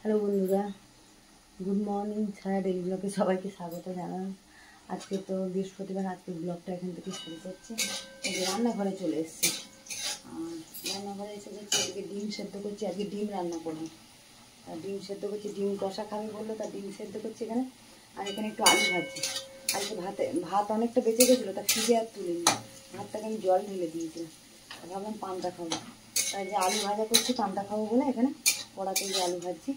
Hello বন্ধুরা, good morning. ছায়া daily ব্লগে সবাইকে স্বাগত জানান। আজকে তো বৃহস্পতিবার, আজকে ব্লগটা এখান থেকে শুরু করছি। এই যে রান্নাঘরে চলে এসেছি, আর রান্নাঘরে এসে দেখছি আজকে ডিম সেদ্ধ করছি। আজকে ডিম রান্না করবো, আর ডিম সেদ্ধ করছি। ডিম কষা খাবে বললো, তার ডিম সেদ্ধ করছি এখানে। আর এখানে একটু আলু ভাজছি। আজকে ভাত অনেকটা বেঁচে গেছিলো, তা ফ্রিজে আর তুলিনি। ভাতটাকে আমি জল ঢেলে দিয়েছিলাম, ভাবলাম পান্তা খাবো, তাই যে আলু ভাজা করছি পান্তা খাবো বলে এখানে কড়াতে যে আলু ভাজছি।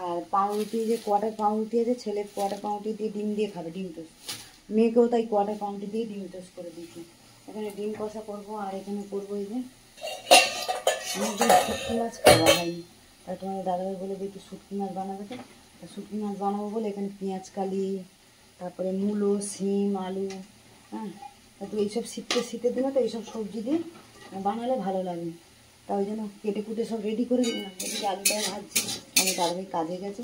আর পাউরুটি, যে কোয়াটার পাউরুটি আছে, ছেলে কোয়াটার পাউরুটি দিয়ে ডিম দিয়ে খাবে, ডিম টোস্ট। মেয়েকেও তাই কোয়াটার পাউরুটি দিয়ে ডিম টোস্ট করে দিয়েছি। এখানে ডিম কষা করবো, আর এখানে করবো এই যে অনেকদিন শুটকি মাছ খাওয়া হয়নি, তাই তোমার দাদাভাই বলে যে একটু শুটকি মাছ বানাবে। তো শুটকি মাছ বানাবো বলে এখানে পেঁয়াজ কালি, তারপরে মূলো, শিম, আলু, হ্যাঁ, তো এইসব শীতের দিনে তো এইসব সবজি দিয়ে বানালে ভালো লাগে। তা ওই জন্য কেটে কুটে সব রেডি করে দিলাম। এদিকে আলুটা ভাজছি, আমি দাদাভাই কাজে গেছে,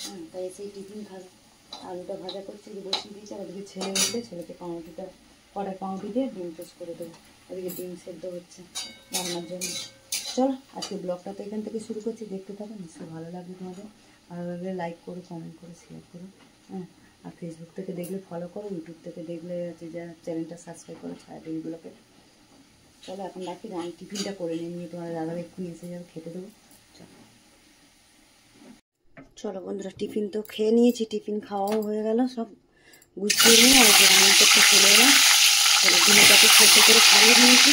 হ্যাঁ, তাই এসেই টিফিন খাবে। আলুটা ভাজা করছি, যে বসিয়ে দিয়েছি। আর ওদিকে ছেলে উঠলে ছেলেকে পাউরুটিটা কড়াই পাউরুটি দিয়ে ডিম টোস্ট করে দেবো। ওদিকে ডিম সেদ্ধ হচ্ছে রান্নার জন্য। চলো আজকে ব্লগটা তো এখান থেকে শুরু করছি, দেখতে থাকো, নিশ্চয়ই ভালো লাগবে তোমাদের। ভালো লাগলে লাইক করো, কমেন্ট করো, শেয়ার করো, হ্যাঁ। আর ফেসবুক থেকে দেখলে ফলো করো, ইউটিউব থেকে দেখলে হচ্ছে যা চ্যানেলটা সাবস্ক্রাইব করো, ছায়া টিভিগুলোকে। চলো এখন রাখি, আমি টিফিনটা করে নিয়ে তোমার দাদাভাই এক্ষুনি এসে যাবে, খেতে দেবো। চলো বন্ধুরা, টিফিন তো খেয়ে নিয়েছি, টিফিন খাওয়াও হয়ে গেল, সব গুছিয়ে নিয়ে আর যে রান্না করতে চলে এলাম। চলো ডিমটাকে সেদ্ধ করে খাইয়ে নিয়েছি,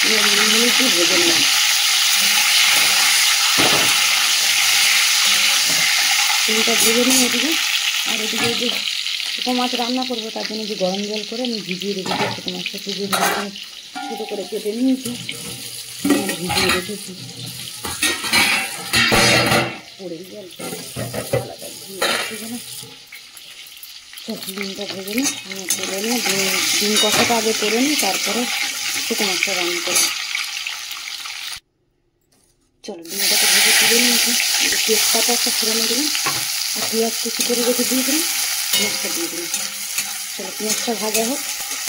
নুন হলুদ দিয়ে ভেজে নিলাম। ডিমটা ভেজে নিই এদিকে। আর এদিকে যে ছোটো মাছ রান্না করবো, তার জন্য যে গরম জল করে আমি ভিজিয়ে রেখেছি, ছোটো মাছটা ভিজিয়ে ছোটো করে কেটে নিয়েছি, ভিজিয়ে রেখেছি। পড়ে জল আলাদা ভিজিয়ে রেখেছি যেন। ডিমটা ভেজে নিই, তুলে নিয়ে ডিম কষাটা আগে করে নিই, তারপরে ছোটো মাছটা রান্না করবো। চলো ডিমটাকে ভেজে তুলে নিয়েছি, তেজপাতা একটা ফোড়নে দিলাম, আর পেঁয়াজ কুচি করে রেখে দিয়ে দিলাম, পেঁয়াজটা দিয়ে দিলাম। চলো পেঁয়াজটা ভাজা হোক,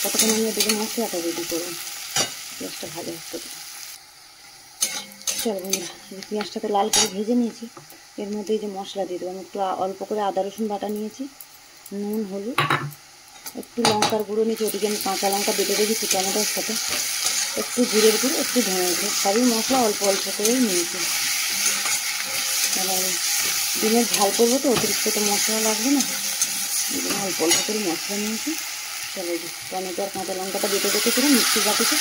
ততক্ষণ আমি এদিকে মশলাটা রেডি করবো। পেঁয়াজটা ভাজা হোক ততক্ষণ। চলো বন্ধুরা, পেঁয়াজটাকে লাল করে ভেজে নিয়েছি, এর মধ্যে এই যে মশলা দিয়ে দেবো। আমি একটু অল্প করে আদা রসুন বাটা নিয়েছি, নুন হলুদ, একটু লঙ্কার গুঁড়ো নিয়েছি, ওদিকে আমি কাঁচা লঙ্কা বেটে রেখেছি টমেটোর সাথে, একটু জিরের গুঁড়ো, একটু ধনের গুঁড়ো, সবই মশলা অল্প অল্প করেই নিয়েছি। এবার ডিমের ঝাল করবো তো, অতিরিক্ত তো মশলা লাগবে না, এই জন্য অল্প অল্প করে মশলা নিয়েছি। চলো এই যে টমেটো আর কাঁচা লঙ্কাটা বেটে রেখেছিলাম মিক্সি বাটিতে,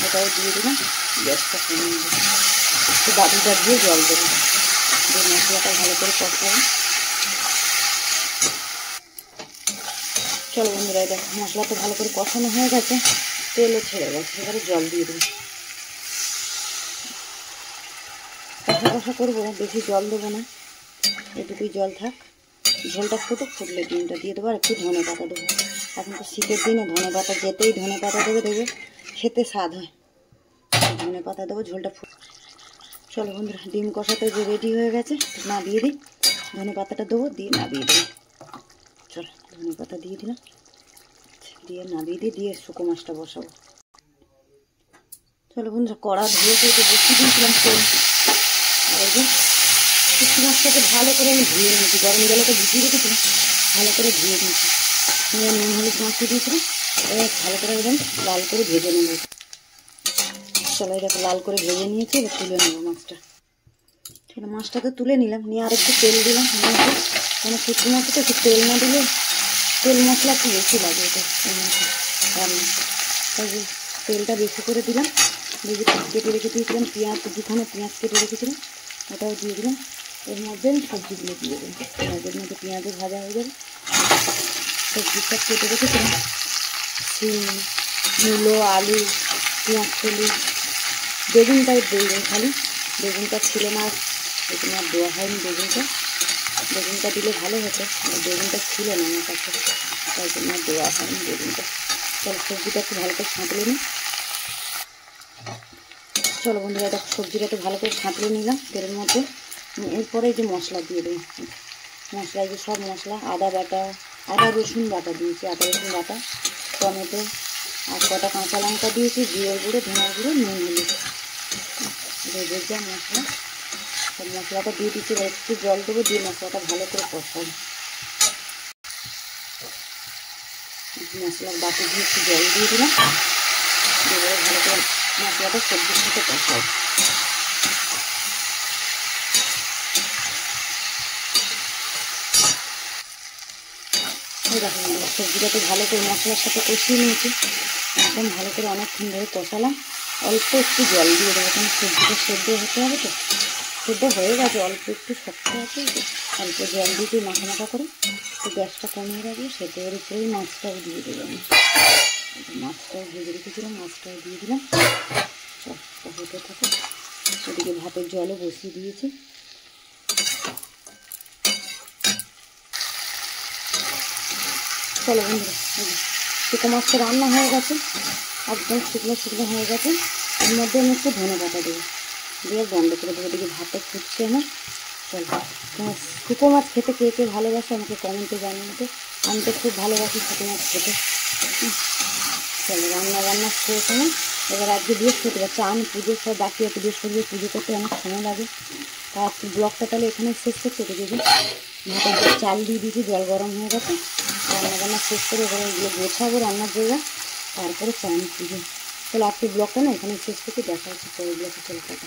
ওটাও দিয়ে দিলাম। গ্যাসটা কমিয়ে নেবো, একটু বাটিটা দিয়ে জল দেবো, দিয়ে মশলাটা ভালো করে কষাবো। চলো বন্ধুরা, এটা মশলাটা ভালো করে কষানো হয়ে গেছে, তেলও ছেড়ে গেছে, এবারে জল দিয়ে দেবো। কষা কষা করবো, বেশি জল দেবো না, এটুকুই জল থাক। ঝোলটা ফুটুক, ফুটলে ডিমটা দিয়ে দেবো, আর একটু ধনে পাতা দেবো। এখন তো শীতের দিনে ধনে পাতা, যেতেই ধনে পাতা দেবে, দেবে খেতে স্বাদ হয়। ধনে পাতা দেবো, ঝোলটা ফুট। চলো বন্ধুরা, ডিম কষাতে যে রেডি হয়ে গেছে, না দিয়ে দিই, ধনে পাতাটা দেবো, দিয়ে না দিয়ে দেবো। চলো ধনে পাতা দিয়ে দিলাম, দিয়ে না দিয়ে শুকো মাছটা বসাবো। চলো বন্ধুরা, কড়া ধুয়ে বসিয়ে দিয়েছিলাম তেল, আর এই যে শুকনো মাছটাকে ভালো করে আমি ধুয়ে নিয়েছি, গরম জলেতে ভিজিয়ে রেখেছিলাম, ভালো করে ধুয়ে দিয়েছি, নিয়ে নুন হলুদ মাখিয়ে দিয়েছিলাম। এবার ভালো করে একদম লাল করে ভেজে নেব। চলো এই দেখো লাল করে ভেজে নিয়েছি, এবার তুলে নেবো মাছটা। চলো মাছটাকে তুলে নিলাম, নিয়ে আর একটু তেল দিলাম, মানে শুকনো মাছে তো একটু তেল না দিলে তেল মশলা একটু বেশি লাগে এটা এই মাছে রান্না, তাই তেলটা বেশি করে দিলাম। দিয়ে কেটে রেখে দিয়েছিলাম পেঁয়াজ, দুখানে পেঁয়াজ কেটে রেখেছিলাম, ওটাও দিয়ে দিলাম। এর মধ্যে আমি সবজিগুলো দিয়ে দিলাম, পেঁয়াজের মধ্যে পেঁয়াজও ভাজা হয়ে যাবে। সবজি সব কেটে রেখেছিলাম, শিম, মূলো, আলু, পেঁয়াজ কলি, বেগুনটাই দিই খালি, বেগুনটা ছিল না, এই জন্য আর দেওয়া হয়নি। বেগুনটা দিলে ভালো হতো, বেগুনটা ছিল না আমার কাছে, তাই জন্য আর দেওয়া হয়নি বেগুনটা। চলো সবজিটা একটু ভালো করে সাঁতলে নিই। চলো বন্ধুরা, এটা সবজিটা একটু ভালো করে সাঁতলে নিলাম তেলের মধ্যে। এরপরে যে মশলা দিয়ে দেবো, মশলা যে সব মশলা, আদা বাটা, আদা রসুন বাটা দিয়েছি, আদা রসুন বাটা, টমেটো, আর কটা কাঁচা লঙ্কা দিয়েছি, জিরের গুঁড়ো, ধনের গুঁড়ো, নুন হলুদ, ভেজা মশলা সব মশলাটা দিয়ে দিচ্ছি, একটু জল দেবো, দিয়ে মশলাটা ভালো করে কষাবো। মশলার বাটি দিয়ে একটু জল দিয়ে দিলাম, দিয়ে ভালো করে মশলাটা সবজির সাথে কষাবো। দেখুন সবজিটাকে ভালো করে মশলার সাথে কষিয়ে নিয়েছি, একদম ভালো করে অনেকক্ষণ ধরে কষালাম। অল্প একটু জল দিয়ে দেবো, কারণ সবজিটা সেদ্ধ হতে হবে তো। সেদ্ধ হয়ে গেছে, অল্প একটু শক্ত আছে, অল্প জল দিয়ে মাখা মাখা করে তো গ্যাসটা কমিয়ে রাখবো। সেদ্ধের উপরেই মাছটাও দিয়ে দেবো আমি। মাছটাও ভেজে রেখেছিলাম, মাছটাও দিয়ে দিলাম। সবটা হতে থাকে। ওদিকে ভাতের জলও বসিয়ে দিয়েছি। চলো বন্ধুরা, শুকনো মাছটা রান্না হয়ে গেছে, একদম শুকনো শুকনো হয়ে গেছে। এর মধ্যে আমি একটু ধনে পাতা দেবো, দিয়ে বন্ধ করে দেবো। দেখি ভাতটা ফুটছে আমার। চলো, তোমার শুকনো মাছ খেতে কে কে ভালোবাসে আমাকে কমেন্টে জানিয়ে তো। আমি তো খুব ভালোবাসি শুকনো মাছ খেতে। চলো রান্না শেষ আমার। এবার আজকে বৃহস্পতিবার, চান পুজো সব বাকি আছে, বৃহস্পতিবার পুজো করতে অনেক সময় লাগে। তা ব্লগটা তাহলে এখানে শেষ করতে দেখেছি। ভাতের চাল দিয়ে দিয়েছি, জল গরম হয়ে গেছে। রান্না শেষ করে এবার এগুলো গোছাবো রান্নার জায়গা, তারপরে চান পুজো। তাহলে আজকে ব্লগটা না এখানে শেষ করতে, দেখা হচ্ছে পরের ব্লগে। চলে টাটা।